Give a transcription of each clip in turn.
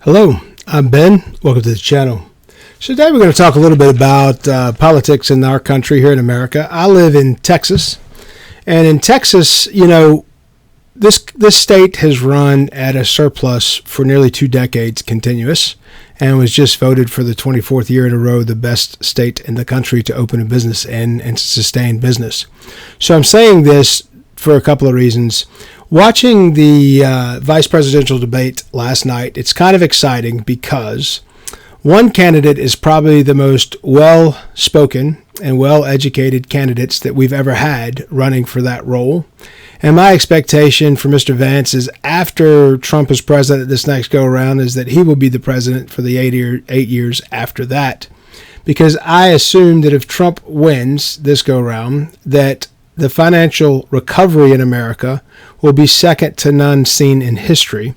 Hello, I'm Ben. Welcome to the channel. So today we're going to talk a little bit about politics in our country here in America. I live in Texas, and in Texas, this state has run at a surplus for nearly 2 decades continuous, and was just voted for the 24th year in a row the best state in the country to open a business in and to sustain business. So I'm saying this for a couple of reasons. Watching the vice presidential debate last night, it's kind of exciting because one candidate is probably the most well-spoken and well-educated candidates that we've ever had running for that role. And my expectation for Mr. Vance is after Trump is president this next go-around is that he will be the president for the 8 years after that. Because I assume that if Trump wins this go-around, that the financial recovery in America will be second to none seen in history.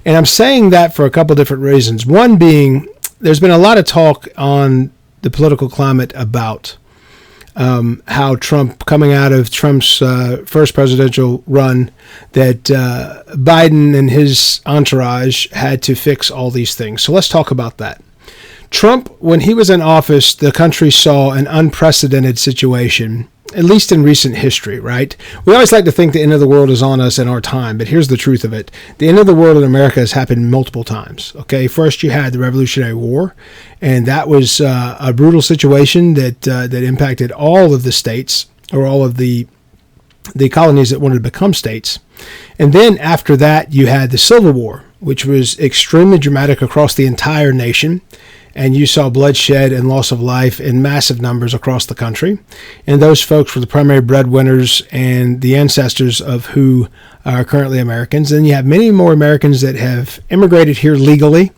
And I'm saying that for a couple of different reasons. One being, there's been a lot of talk on the political climate about how Trump, coming out of Trump's first presidential run, that Biden and his entourage had to fix all these things. So let's talk about that. Trump, when he was in office, the country saw an unprecedented situation, at least in recent history, right? We always like to think the end of the world is on us in our time, but here's the truth of it. The end of the world in America has happened multiple times, okay? First, you had the Revolutionary War, and that was a brutal situation that impacted all of the states, or all of the colonies that wanted to become states. And then after that, you had the Civil War, which was extremely dramatic across the entire nation. And you saw bloodshed and loss of life in massive numbers across the country. And those folks were the primary breadwinners and the ancestors of who are currently Americans. And you have many more Americans that have immigrated here legally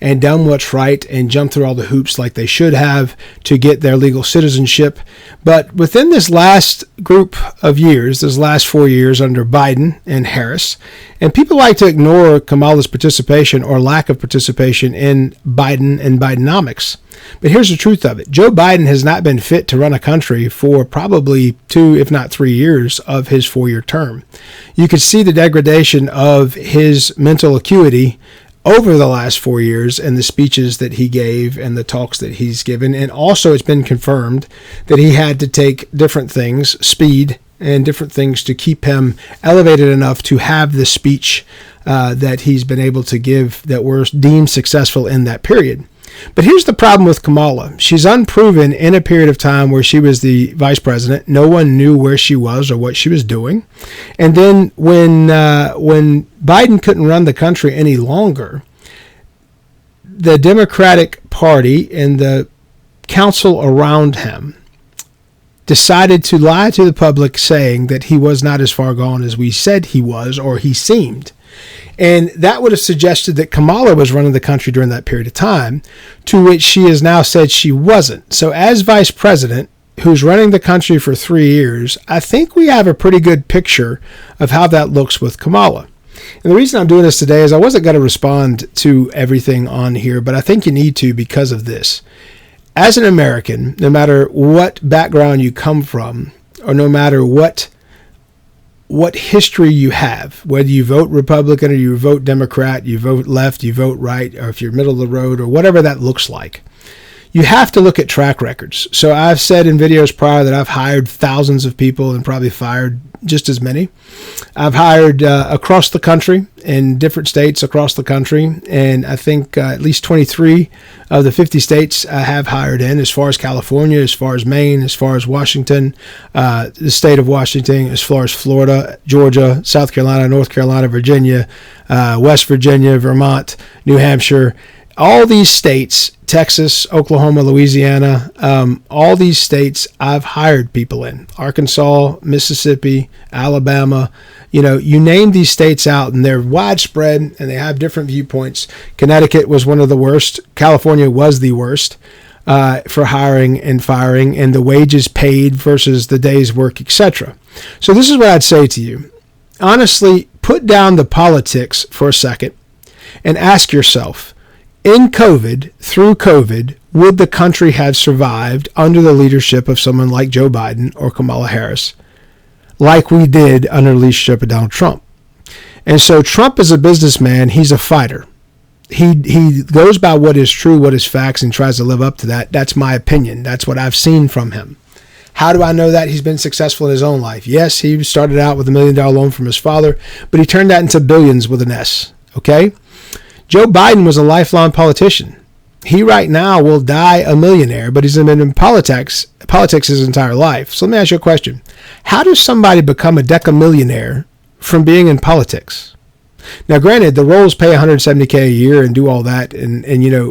and done what's right and jumped through all the hoops like they should have to get their legal citizenship. But within this last group of years, this last 4 years under Biden and Harris, and people like to ignore Kamala's participation or lack of participation in Biden and Bidenomics. But here's the truth of it. Joe Biden has not been fit to run a country for probably 2, if not 3 years of his 4-year term. You could see the degradation of his mental acuity over the last 4 years and the speeches that he gave and the talks that he's given. And also it's been confirmed that he had to take different things, speed and different things to keep him elevated enough to have the speech that he's been able to give that were deemed successful in that period. But here's the problem with Kamala. She's unproven in a period of time where she was the vice president. No one knew where she was or what she was doing. And then when Biden couldn't run the country any longer, the Democratic Party and the council around him decided to lie to the public saying that he was not as far gone as we said he was or he seemed. And that would have suggested that Kamala was running the country during that period of time, to which she has now said she wasn't. So as vice president, who's running the country for 3 years, I think we have a pretty good picture of how that looks with Kamala. And the reason I'm doing this today is I wasn't going to respond to everything on here, but I think you need to because of this. As an American, no matter what background you come from, or no matter what history you have, whether you vote Republican or you vote Democrat, you vote left, you vote right, or if you're middle of the road or whatever that looks like, you have to look at track records. So I've said in videos prior that I've hired thousands of people and probably fired just as many. I've hired across the country in different states across the country, and I think at least 23 of the 50 states I have hired in, as far as California, as far as Maine, as far as Washington, the state of Washington, as far as Florida, Georgia, South Carolina, North Carolina, Virginia, West Virginia, Vermont, New Hampshire. All these states, Texas, Oklahoma, Louisiana, all these states I've hired people in. Arkansas, Mississippi, Alabama, you name these states out and they're widespread and they have different viewpoints. Connecticut was one of the worst. California was the worst for hiring and firing and the wages paid versus the day's work, etc. So this is what I'd say to you. Honestly, put down the politics for a second and ask yourself, in COVID, through COVID, would the country have survived under the leadership of someone like Joe Biden or Kamala Harris, like we did under the leadership of Donald Trump? And so Trump is a businessman. He's a fighter. he goes by what is true, what is facts, and tries to live up to that. That's my opinion. That's what I've seen from him. How do I know that? He's been successful in his own life. Yes, he started out with $1 million loan from his father, but he turned that into billions with an S. Okay? Joe Biden was a lifelong politician. He right now will die a millionaire, but he's been in politics his entire life. So let me ask you a question. How does somebody become a decamillionaire from being in politics? Now, granted, the roles pay $170K a year and do all that. And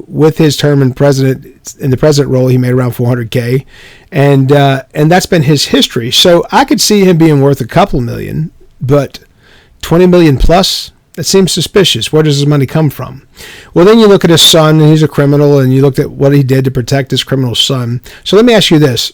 with his term in the president role, he made around $400K. And that's been his history. So I could see him being worth a couple million, but 20 million plus, that seems suspicious. Where does his money come from? Well, then you look at his son, and he's a criminal, and you looked at what he did to protect his criminal son. So let me ask you this.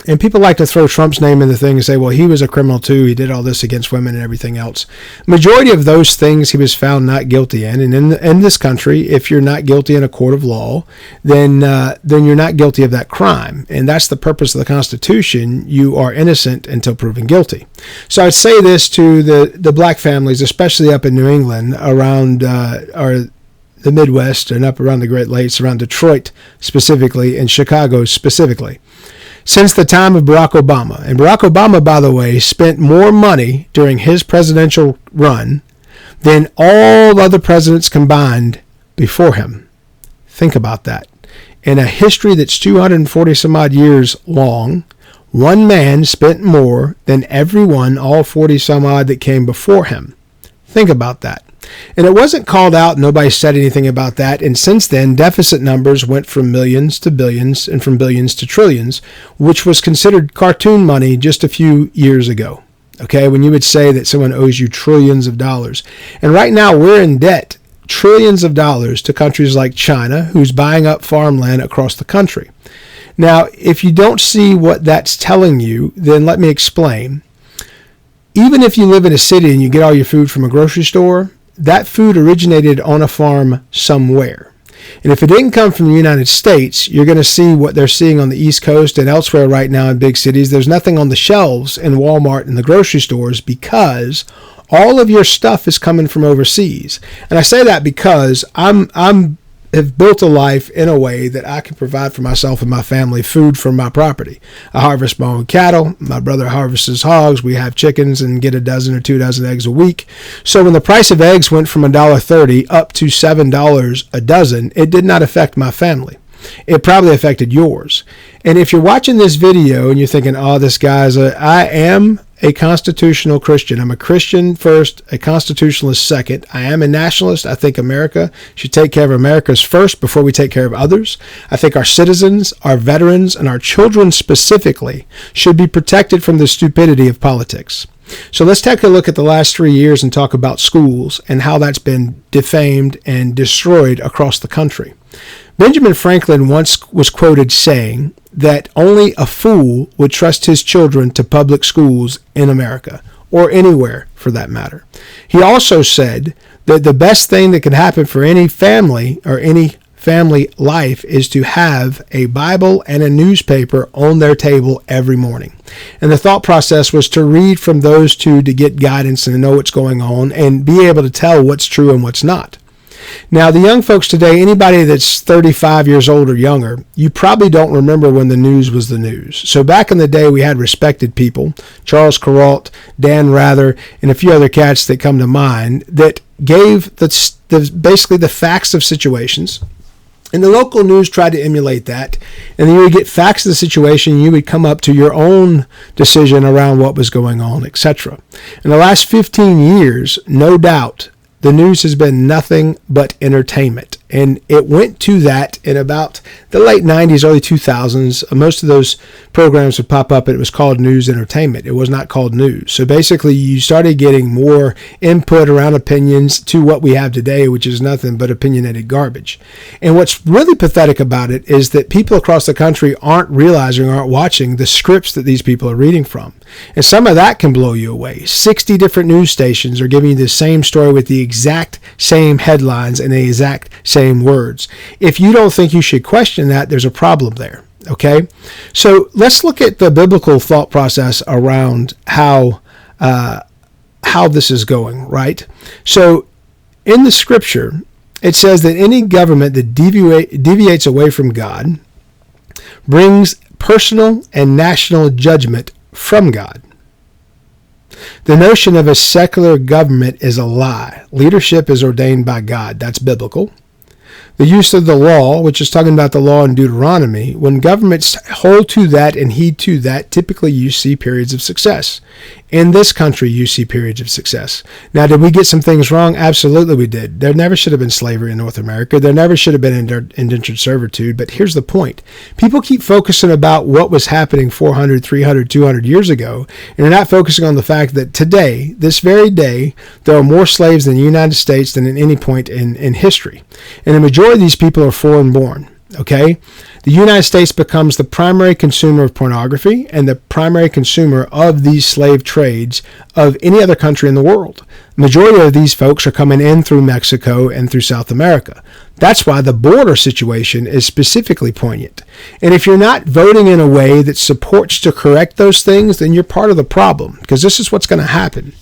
And people like to throw Trump's name in the thing and say, well, he was a criminal too. He did all this against women and everything else. Majority of those things he was found not guilty in. And in this country, if you're not guilty in a court of law, then you're not guilty of that crime. And that's the purpose of the Constitution. You are innocent until proven guilty. So I'd say this to the black families, especially up in New England, around the Midwest and up around the Great Lakes, around Detroit specifically, and Chicago specifically. Since the time of Barack Obama, and Barack Obama, by the way, spent more money during his presidential run than all other presidents combined before him. Think about that. In a history that's 240 some odd years long, one man spent more than everyone, all 40 some odd that came before him. Think about that. And it wasn't called out. Nobody said anything about that. And since then, deficit numbers went from millions to billions and from billions to trillions, which was considered cartoon money just a few years ago. Okay, when you would say that someone owes you trillions of dollars. And right now we're in debt, trillions of dollars, to countries like China, who's buying up farmland across the country. Now, if you don't see what that's telling you, then let me explain. Even if you live in a city and you get all your food from a grocery store, that food originated on a farm somewhere. And if it didn't come from the United States, you're going to see what they're seeing on the East Coast and elsewhere right now in big cities. There's nothing on the shelves in Walmart and the grocery stores because all of your stuff is coming from overseas. And I say that because have built a life in a way that I can provide for myself and my family food from my property. I harvest my own cattle. My brother harvests hogs. We have chickens and get a dozen or 2 dozen eggs a week. So when the price of eggs went from $1.30 up to $7 a dozen, it did not affect my family. It probably affected yours. And if you're watching this video and you're thinking, oh, this guy's I am a constitutional Christian. I'm a Christian first, a constitutionalist second. I am a nationalist. I think America should take care of America's first before we take care of others. I think our citizens, our veterans, and our children specifically should be protected from the stupidity of politics. So let's take a look at the last 3 years and talk about schools and how that's been defamed and destroyed across the country. Benjamin Franklin once was quoted saying that only a fool would trust his children to public schools in America, or anywhere for that matter. He also said that the best thing that could happen for any family or any family life is to have a Bible and a newspaper on their table every morning. And the thought process was to read from those two to get guidance and to know what's going on and be able to tell what's true and what's not. Now, the young folks today, anybody that's 35 years old or younger, you probably don't remember when the news was the news. So back in the day, we had respected people, Charles Kuralt, Dan Rather, and a few other cats that come to mind, that gave basically the facts of situations. And the local news tried to emulate that. And then you would get facts of the situation. You would come up to your own decision around what was going on, etc. In the last 15 years, no doubt, the news has been nothing but entertainment. And it went to that in about the late 90s, early 2000s. Most of those programs would pop up and it was called news entertainment. It was not called news. So basically you started getting more input around opinions to what we have today, which is nothing but opinionated garbage. And what's really pathetic about it is that people across the country aren't realizing or aren't watching the scripts that these people are reading from. And some of that can blow you away. 60 different news stations are giving you the same story with the exact same headlines and the exact same words. If you don't think you should question that, there's a problem there. Okay? So let's look at the biblical thought process around how this is going, right? So in the scripture, it says that any government that deviates away from God brings personal and national judgment from God. The notion of a secular government is a lie. Leadership is ordained by God. That's biblical. The use of the law, which is talking about the law in Deuteronomy, when governments hold to that and heed to that, typically you see periods of success. In this country, you see periods of success. Now, did we get some things wrong? Absolutely we did. There never should have been slavery in North America. There never should have been indentured servitude. But here's the point. People keep focusing about what was happening 400, 300, 200 years ago, and they're not focusing on the fact that today, this very day, there are more slaves in the United States than at any point in history. And the majority of these people are foreign born. Okay? The United States becomes the primary consumer of pornography and the primary consumer of these slave trades of any other country in the world. The majority of these folks are coming in through Mexico and through South America. That's why the border situation is specifically poignant. And if you're not voting in a way that supports to correct those things, then you're part of the problem, because this is what's going to happen.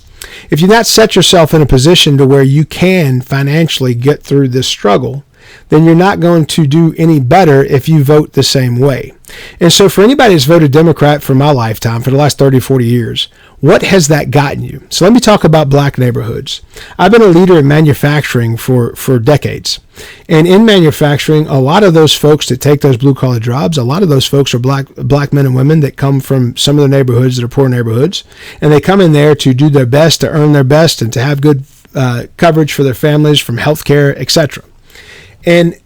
If you not set yourself in a position to where you can financially get through this struggle, then you're not going to do any better if you vote the same way. And so for anybody that's voted Democrat for my lifetime, for the last 30, 40 years, what has that gotten you? So let me talk about black neighborhoods. I've been a leader in manufacturing for decades. And in manufacturing, a lot of those folks that take those blue-collar jobs, a lot of those folks are black men and women that come from some of the neighborhoods that are poor neighborhoods. And they come in there to do their best, to earn their best, and to have good coverage for their families from healthcare, etc. And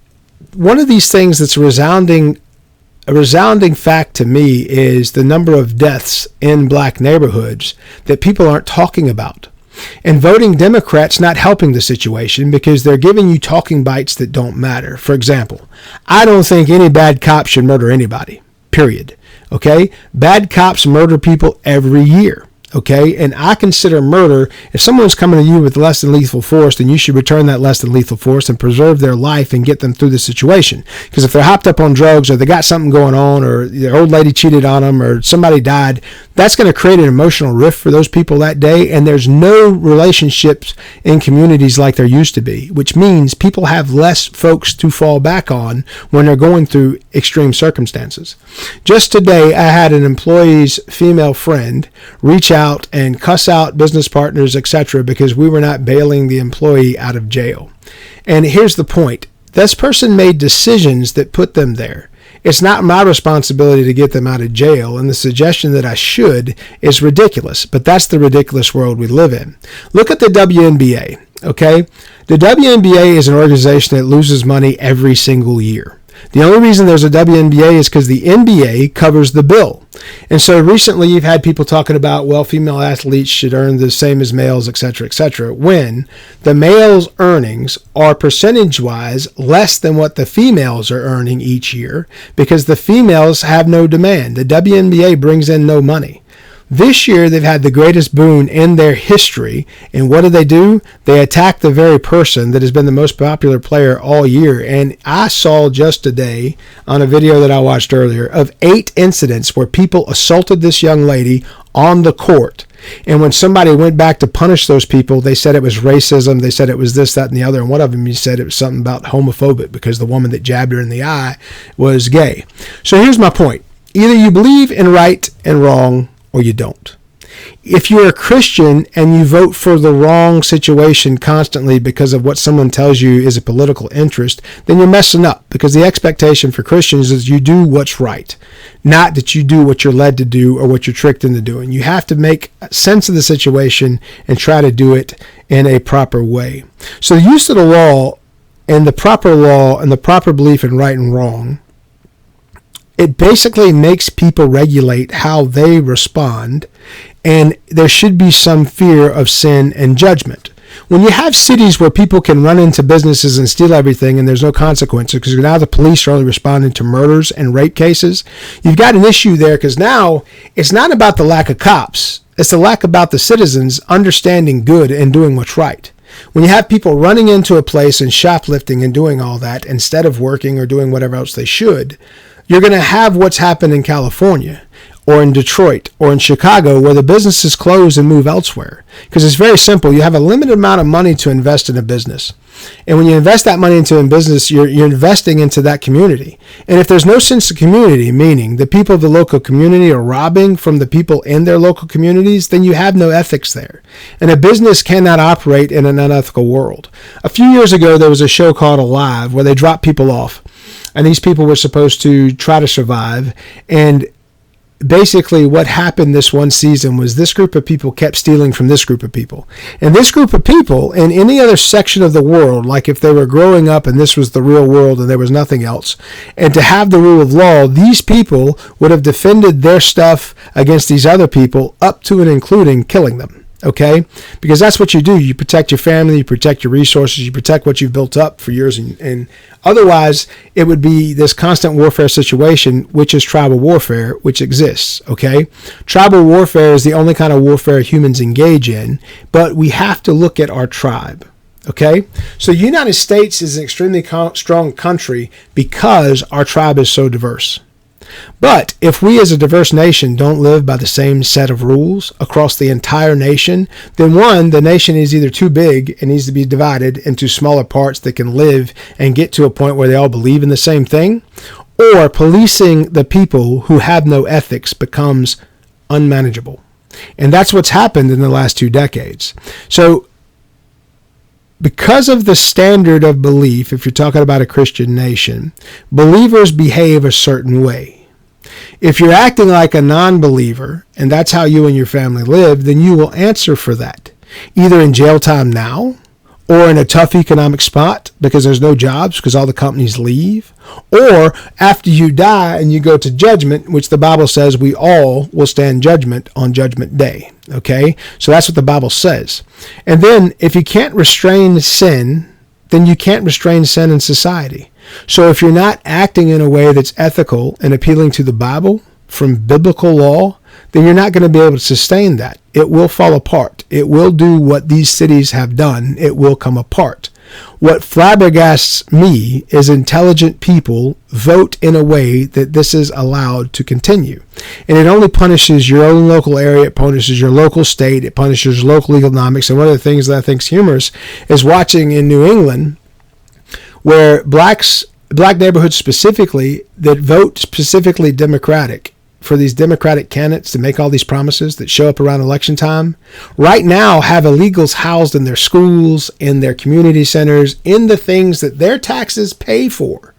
one of these things that's a resounding fact to me is the number of deaths in black neighborhoods that people aren't talking about. And voting Democrat's not helping the situation because they're giving you talking bites that don't matter. For example, I don't think any bad cop should murder anybody, period. Okay? Bad cops murder people every year. Okay, and I consider murder, if someone's coming to you with less than lethal force, then you should return that less than lethal force and preserve their life and get them through the situation. Because if they're hopped up on drugs or they got something going on or their old lady cheated on them or somebody died, that's going to create an emotional rift for those people that day. And there's no relationships in communities like there used to be, which means people have less folks to fall back on when they're going through extreme circumstances. Just today, I had an employee's female friend reach out and cuss out business partners, etc., because we were not bailing the employee out of jail. And here's the point. This person made decisions that put them there. It's not my responsibility to get them out of jail, and the suggestion that I should is ridiculous, but that's the ridiculous world we live in. Look at the WNBA, okay? The WNBA is an organization that loses money every single year. The only reason there's a WNBA is because the NBA covers the bill. And so recently you've had people talking about, well, female athletes should earn the same as males, etc., when the males' earnings are percentage-wise less than what the females are earning each year because the females have no demand. The WNBA brings in no money. This year, they've had the greatest boon in their history. And what do? They attack the very person that has been the most popular player all year. And I saw just today on a video that I watched earlier of 8 incidents where people assaulted this young lady on the court. And when somebody went back to punish those people, they said it was racism. They said it was this, that, and the other. And one of them, he said it was something about homophobic because the woman that jabbed her in the eye was gay. So here's my point. Either you believe in right and wrong, or you don't. If you're a Christian and you vote for the wrong situation constantly because of what someone tells you is a political interest, then you're messing up, because the expectation for Christians is you do what's right, not that you do what you're led to do or what you're tricked into doing. You have to make sense of the situation and try to do it in a proper way. So the use of the law and the proper belief in right and wrong, it basically makes people regulate how they respond, and there should be some fear of sin and judgment. When you have cities where people can run into businesses and steal everything and there's no consequences because now the police are only responding to murders and rape cases, you've got an issue there, because now it's not about the lack of cops. It's the lack about the citizens understanding good and doing what's right. When you have people running into a place and shoplifting and doing all that instead of working or doing whatever else they should, you're going to have what's happened in California. or in Detroit or in Chicago, where the businesses close and move elsewhere. Because it's very simple. You have a limited amount of money to invest in a business. And when you invest that money into a business, you're investing into that community. And if there's no sense of community, meaning the people of the local community are robbing from the people in their local communities, then you have no ethics there. And a business cannot operate in an unethical world. A few years ago, there was a show called Alive where they dropped people off. And these people were supposed to try to survive. And basically what happened this one season was this group of people kept stealing from this group of people. And this group of people in any other section of the world, like if they were growing up and this was the real world and there was nothing else, and to have the rule of law, these people would have defended their stuff against these other people up to and including killing them. Okay? Because that's what you do. You protect your family, you protect your resources, you protect what you've built up for years. And otherwise, it would be this constant warfare situation, which is tribal warfare, which exists. Okay? Tribal warfare is the only kind of warfare humans engage in, but we have to look at our tribe. Okay? So the United States is an extremely strong country because our tribe is so diverse. But if we as a diverse nation don't live by the same set of rules across the entire nation, then one, the nation is either too big and needs to be divided into smaller parts that can live and get to a point where they all believe in the same thing, or policing the people who have no ethics becomes unmanageable. And that's what's happened in the last 2 decades. So because of the standard of belief, if you're talking about a Christian nation, believers behave a certain way. If you're acting like a non-believer, and that's how you and your family live, then you will answer for that, either in jail time now, or in a tough economic spot because there's no jobs because all the companies leave, or after you die and you go to judgment, which the Bible says we all will stand judgment on Judgment Day. Okay? So that's what the Bible says. And then if you can't restrain sin, then you can't restrain sin in society. So if you're not acting in a way that's ethical and appealing to the Bible from biblical law, then you're not going to be able to sustain that. It will fall apart. It will do what these cities have done. It will come apart. What flabbergasts me is intelligent people vote in a way that this is allowed to continue. And it only punishes your own local area. It punishes your local state. It punishes local economics. And one of the things that I think is humorous is watching in New England where black neighborhoods specifically that vote specifically Democratic for these Democratic candidates to make all these promises that show up around election time, right now have illegals housed in their schools, in their community centers, in the things that their taxes pay for.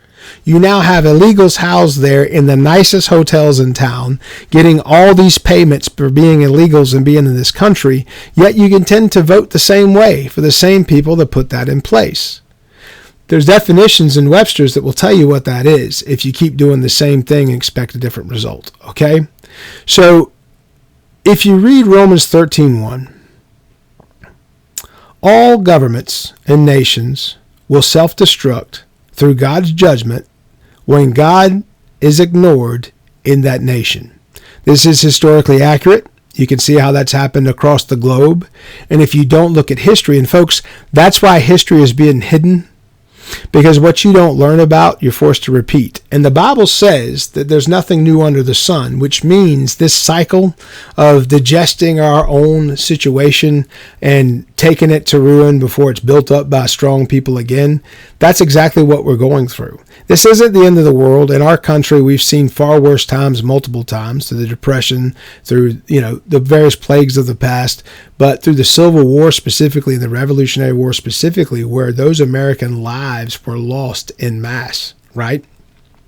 You now have illegals housed there in the nicest hotels in town, getting all these payments for being illegals and being in this country, yet you can tend to vote the same way for the same people that put that in place. There's definitions in Webster's that will tell you what that is if you keep doing the same thing and expect a different result. Okay? So if you read Romans 13:1, all governments and nations will self-destruct through God's judgment when God is ignored in that nation. This is historically accurate. You can see how that's happened across the globe. And if you don't look at history, and folks, that's why history is being hidden, because what you don't learn about, you're forced to repeat. And the Bible says that there's nothing new under the sun, which means this cycle of digesting our own situation and taking it to ruin before it's built up by strong people again, that's exactly what we're going through. This isn't the end of the world. In our country, we've seen far worse times multiple times, through the Depression, through the various plagues of the past, but through the Civil War specifically, the Revolutionary War specifically, where those American lives were lost en masse, right?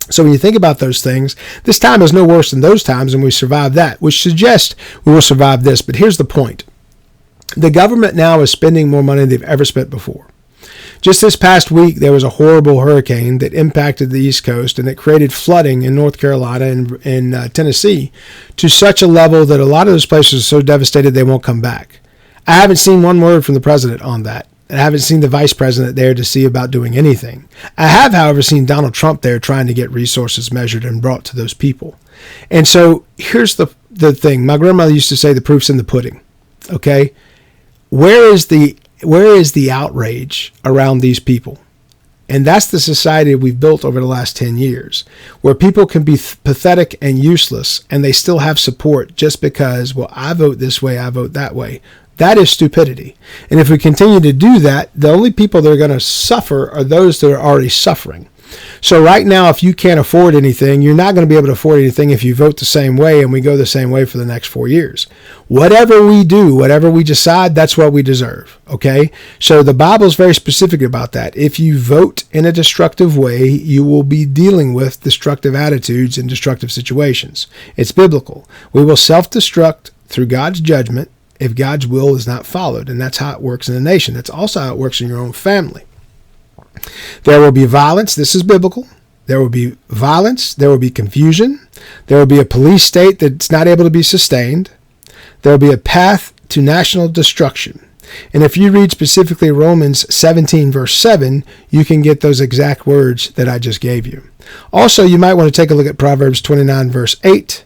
So when you think about those things, this time is no worse than those times, and we survived that, which suggests we will survive this. But here's the point. The government now is spending more money than they've ever spent before. Just this past week, there was a horrible hurricane that impacted the East Coast, and it created flooding in North Carolina and in Tennessee to such a level that a lot of those places are so devastated they won't come back. I haven't seen one word from the president on that. I haven't seen the vice president there to see about doing anything. I have, however, seen Donald Trump there trying to get resources measured and brought to those people. And so here's the thing. My grandmother used to say the proof's in the pudding. Okay? Where is the outrage around these people? And that's the society we've built over the last 10 years, where people can be pathetic and useless, and they still have support just because, well, I vote this way, I vote that way. That is stupidity. And if we continue to do that, the only people that are going to suffer are those that are already suffering. So right now, if you can't afford anything, you're not going to be able to afford anything if you vote the same way and we go the same way for the next 4 years. Whatever we do, whatever we decide, that's what we deserve. Okay? So the Bible is very specific about that. If you vote in a destructive way, you will be dealing with destructive attitudes and destructive situations. It's biblical. We will self-destruct through God's judgment if God's will is not followed. And that's how it works in a nation. That's also how it works in your own family. There will be violence. This is biblical. There will be violence. There will be confusion. There will be a police state that's not able to be sustained. There will be a path to national destruction. And if you read specifically Romans 17, verse 7, you can get those exact words that I just gave you. Also, you might want to take a look at Proverbs 29, verse 8,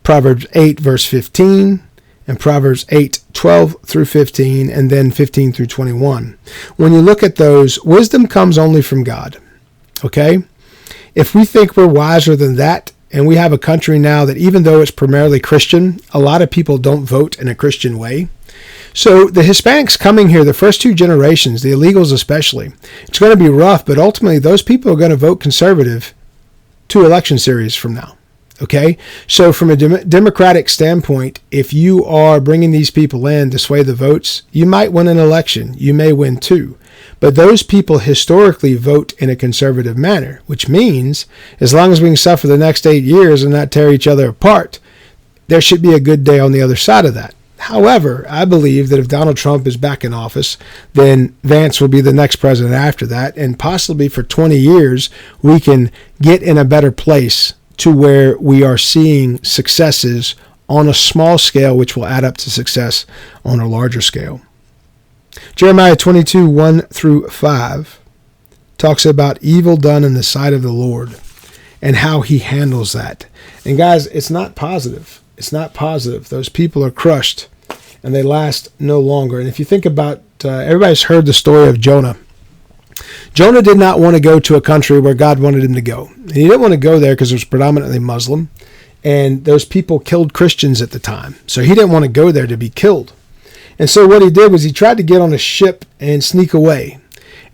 Proverbs 8, verse 15, and Proverbs 8, 12 through 15, and then 15 through 21. When you look at those, wisdom comes only from God. Okay? If we think we're wiser than that, and we have a country now that even though it's primarily Christian, a lot of people don't vote in a Christian way. So the Hispanics coming here, the first 2 generations, the illegals especially, it's going to be rough, but ultimately those people are going to vote conservative 2 election series from now. Okay, so from a democratic standpoint, if you are bringing these people in to sway the votes, you might win an election. You may win 2. But those people historically vote in a conservative manner, which means as long as we can suffer the next 8 years and not tear each other apart, there should be a good day on the other side of that. However, I believe that if Donald Trump is back in office, then Vance will be the next president after that, and possibly for 20 years, we can get in a better place to where we are seeing successes on a small scale, which will add up to success on a larger scale. Jeremiah 22, 1 through 5 talks about evil done in the sight of the Lord and how he handles that. And guys, it's not positive. It's not positive. Those people are crushed and they last no longer. And if you think about, everybody's heard the story of Jonah. Jonah did not want to go to a country where God wanted him to go. And he didn't want to go there because it was predominantly Muslim, and those people killed Christians at the time. So he didn't want to go there to be killed. And so what he did was he tried to get on a ship and sneak away.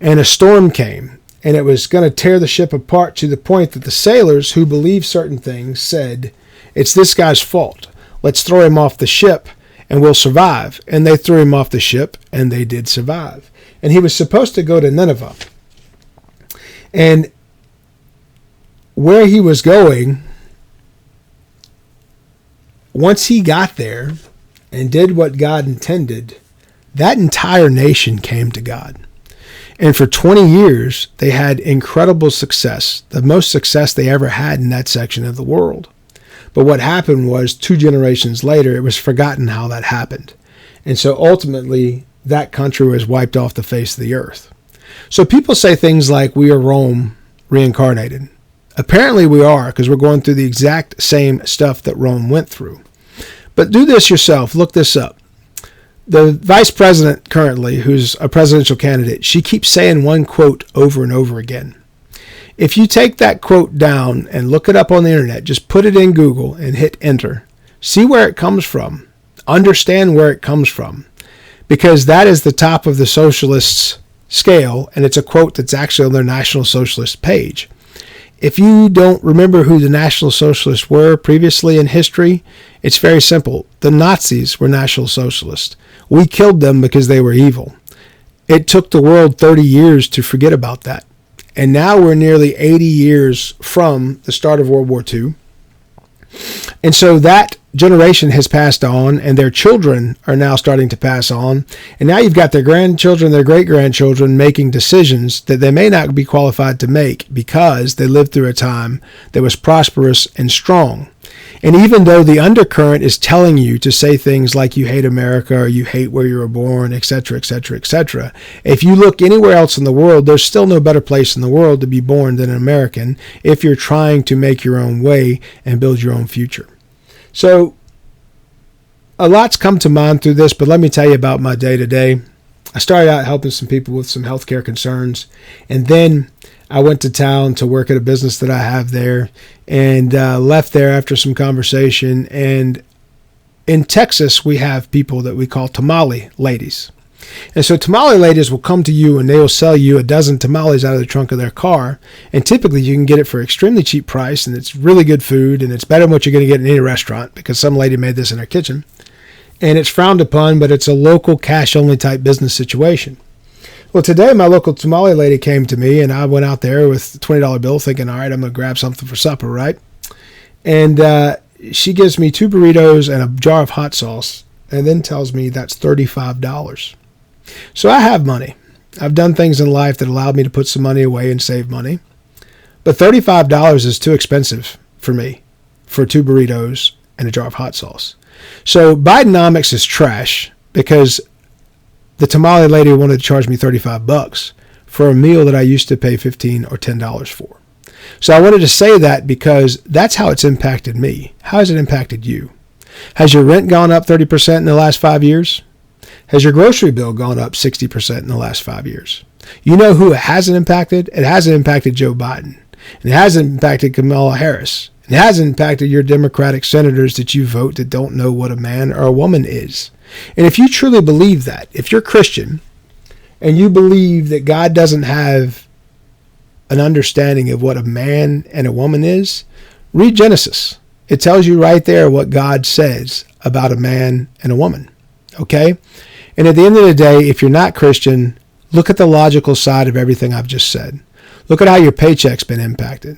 And a storm came, and it was going to tear the ship apart to the point that the sailors who believed certain things said, "It's this guy's fault. Let's throw him off the ship and we'll survive." And they threw him off the ship, and they did survive. And he was supposed to go to Nineveh. And where he was going, once he got there and did what God intended, that entire nation came to God. And for 20 years, they had incredible success, the most success they ever had in that section of the world. But what happened was 2 generations later, it was forgotten how that happened. And so ultimately, that country was wiped off the face of the earth. So people say things like, we are Rome reincarnated. Apparently we are, because we're going through the exact same stuff that Rome went through. But do this yourself. Look this up. The vice president currently, who's a presidential candidate, she keeps saying one quote over and over again. If you take that quote down and look it up on the internet, just put it in Google and hit enter. See where it comes from. Understand where it comes from. Because that is the top of the socialists' scale, and it's a quote that's actually on their National Socialist page. If you don't remember who the National Socialists were previously in history, it's very simple. The Nazis were National Socialists. We killed them because they were evil. It took the world 30 years to forget about that. And now we're nearly 80 years from the start of World War II. And so that generation has passed on, and their children are now starting to pass on. And now you've got their grandchildren, their great-grandchildren making decisions that they may not be qualified to make because they lived through a time that was prosperous and strong. And even though the undercurrent is telling you to say things like you hate America or you hate where you were born, etc., etc., etc., if you look anywhere else in the world, there's still no better place in the world to be born than an American if you're trying to make your own way and build your own future. So a lot's come to mind through this, but let me tell you about my day-to-day. I started out helping some people with some healthcare concerns, and then I went to town to work at a business that I have there, and left there after some conversation. And in Texas, we have people that we call tamale ladies. And so tamale ladies will come to you and they will sell you a dozen tamales out of the trunk of their car. And typically you can get it for extremely cheap price, and it's really good food, and it's better than what you're going to get in any restaurant because some lady made this in her kitchen. And it's frowned upon, but it's a local cash-only type business situation. Well, today my local tamale lady came to me, and I went out there with a $20 bill thinking, all right, I'm going to grab something for supper, right? And she gives me 2 burritos and a jar of hot sauce, and then tells me that's $35. So I have money. I've done things in life that allowed me to put some money away and save money. But $35 is too expensive for me for 2 burritos and a jar of hot sauce. So Bidenomics is trash because the tamale lady wanted to charge me $35 for a meal that I used to pay $15 or $10 for. So I wanted to say that because that's how it's impacted me. How has it impacted you? Has your rent gone up 30% in the last 5 years? Has your grocery bill gone up 60% in the last 5 years? You know who it hasn't impacted? It hasn't impacted Joe Biden. It hasn't impacted Kamala Harris. It hasn't impacted your Democratic senators that you vote that don't know what a man or a woman is. And if you truly believe that, if you're Christian and you believe that God doesn't have an understanding of what a man and a woman is, read Genesis. It tells you right there what God says about a man and a woman. Okay? And at the end of the day, if you're not Christian, look at the logical side of everything I've just said. Look at how your paycheck's been impacted.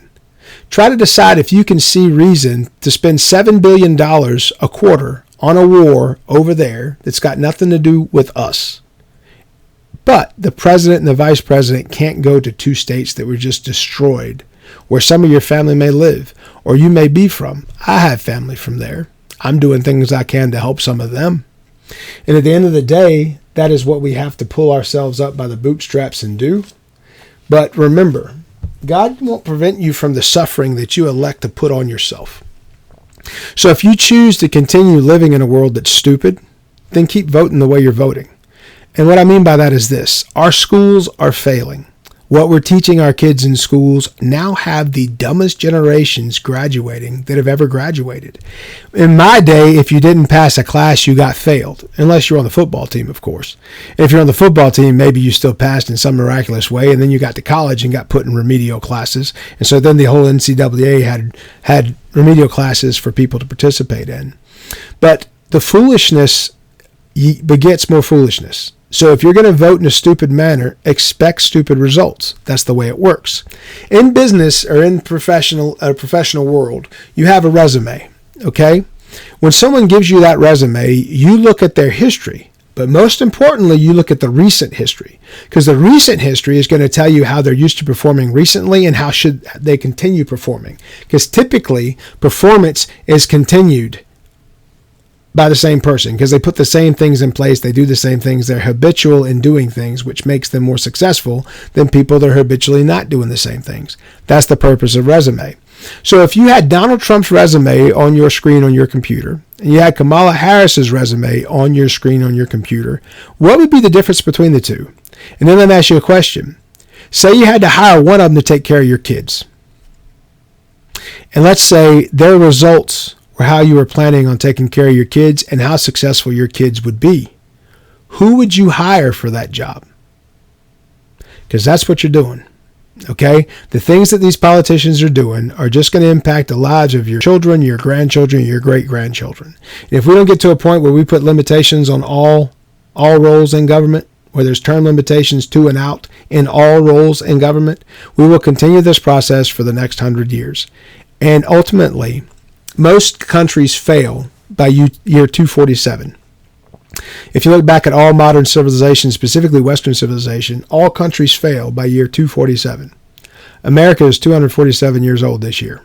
Try to decide if you can see reason to spend $7 billion a quarter on a war over there that's got nothing to do with us. But the president and the vice president can't go to 2 states that were just destroyed, where some of your family may live, or you may be from. I have family from there. I'm doing things I can to help some of them. And at the end of the day, that is what we have to pull ourselves up by the bootstraps and do. But remember, God won't prevent you from the suffering that you elect to put on yourself. So if you choose to continue living in a world that's stupid, then keep voting the way you're voting. And what I mean by that is this. Our schools are failing. What we're teaching our kids in schools now have the dumbest generations graduating that have ever graduated. In my day, if you didn't pass a class, you got failed, unless you're on the football team, of course. And if you're on the football team, maybe you still passed in some miraculous way, and then you got to college and got put in remedial classes. And so then the whole NCAA had remedial classes for people to participate in. But the foolishness begets more foolishness. So if you're going to vote in a stupid manner, expect stupid results. That's the way it works. In business or in professional world, you have a resume, okay? When someone gives you that resume, you look at their history. But most importantly, you look at the recent history, because the recent history is going to tell you how they're used to performing recently and how should they continue performing. Because typically, performance is continued by the same person because they put the same things in place. They do the same things. They're habitual in doing things, which makes them more successful than people that are habitually not doing the same things. That's the purpose of resume. So if you had Donald Trump's resume on your screen on your computer, and you had Kamala Harris's resume on your screen on your computer, what would be the difference between the two? And then let me ask you a question. Say you had to hire one of them to take care of your kids. And let's say their results or how you were planning on taking care of your kids and how successful your kids would be. Who would you hire for that job? Because that's what you're doing. Okay? The things that these politicians are doing are just going to impact the lives of your children, your grandchildren, your great-grandchildren. And if we don't get to a point where we put limitations on all roles in government, where there's term limitations to and out in all roles in government, we will continue this process for the next 100 years. And ultimately, most countries fail by year 247. If you look back at all modern civilization, specifically Western civilization, all countries fail by year 247. America is 247 years old this year.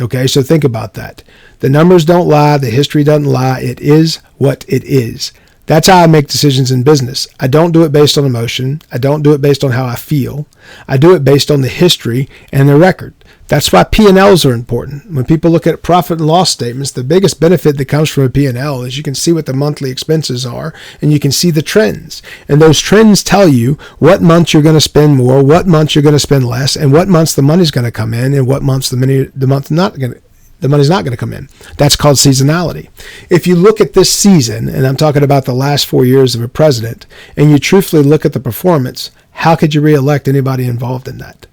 Okay, so think about that. The numbers don't lie. The history doesn't lie. It is what it is. That's how I make decisions in business. I don't do it based on emotion. I don't do it based on how I feel. I do it based on the history and the record. That's why P&Ls are important. When people look at profit and loss statements, the biggest benefit that comes from a P&L is you can see what the monthly expenses are, and you can see the trends. And those trends tell you what months you're going to spend more, what months you're going to spend less, and what months the money's going to come in, and what months the money's not going to come in. That's called seasonality. If you look at this season, and I'm talking about the last 4 years of a president, and you truthfully look at the performance, how could you reelect anybody involved in that?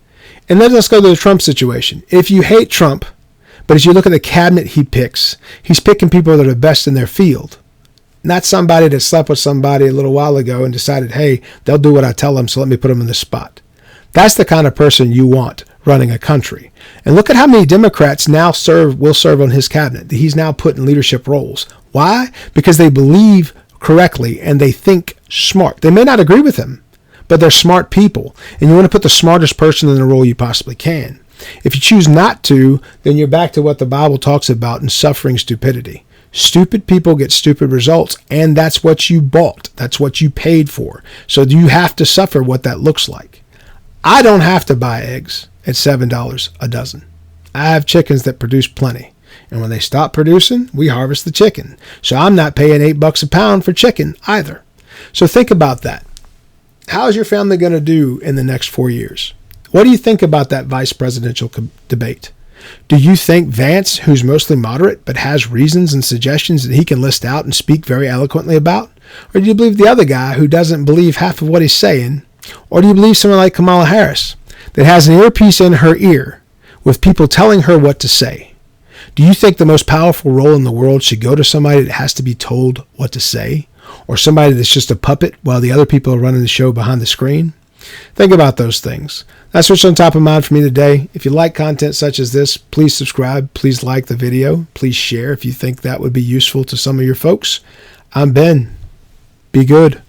And then let's go to the Trump situation. If you hate Trump, but as you look at the cabinet he picks, he's picking people that are best in their field. Not somebody that slept with somebody a little while ago and decided, hey, they'll do what I tell them, so let me put them in the spot. That's the kind of person you want running a country. And look at how many Democrats now will serve on his cabinet. He's now put in leadership roles. Why? Because they believe correctly and they think smart. They may not agree with him, but they're smart people. And you want to put the smartest person in the role you possibly can. If you choose not to, then you're back to what the Bible talks about in suffering stupidity. Stupid people get stupid results, and that's what you bought. That's what you paid for. So you have to suffer what that looks like. I don't have to buy eggs at $7 a dozen. I have chickens that produce plenty. And when they stop producing, we harvest the chicken. So I'm not paying $8 a pound for chicken either. So think about that. How is your family going to do in the next 4 years? What do you think about that vice presidential debate? Do you think Vance, who's mostly moderate but has reasons and suggestions that he can list out and speak very eloquently about? Or do you believe the other guy who doesn't believe half of what he's saying? Or do you believe someone like Kamala Harris that has an earpiece in her ear with people telling her what to say? Do you think the most powerful role in the world should go to somebody that has to be told what to say? Or somebody that's just a puppet while the other people are running the show behind the screen? Think about those things. That's what's on top of mind for me today. If you like content such as this, please subscribe. Please like the video. Please share if you think that would be useful to some of your folks. I'm Ben. Be good.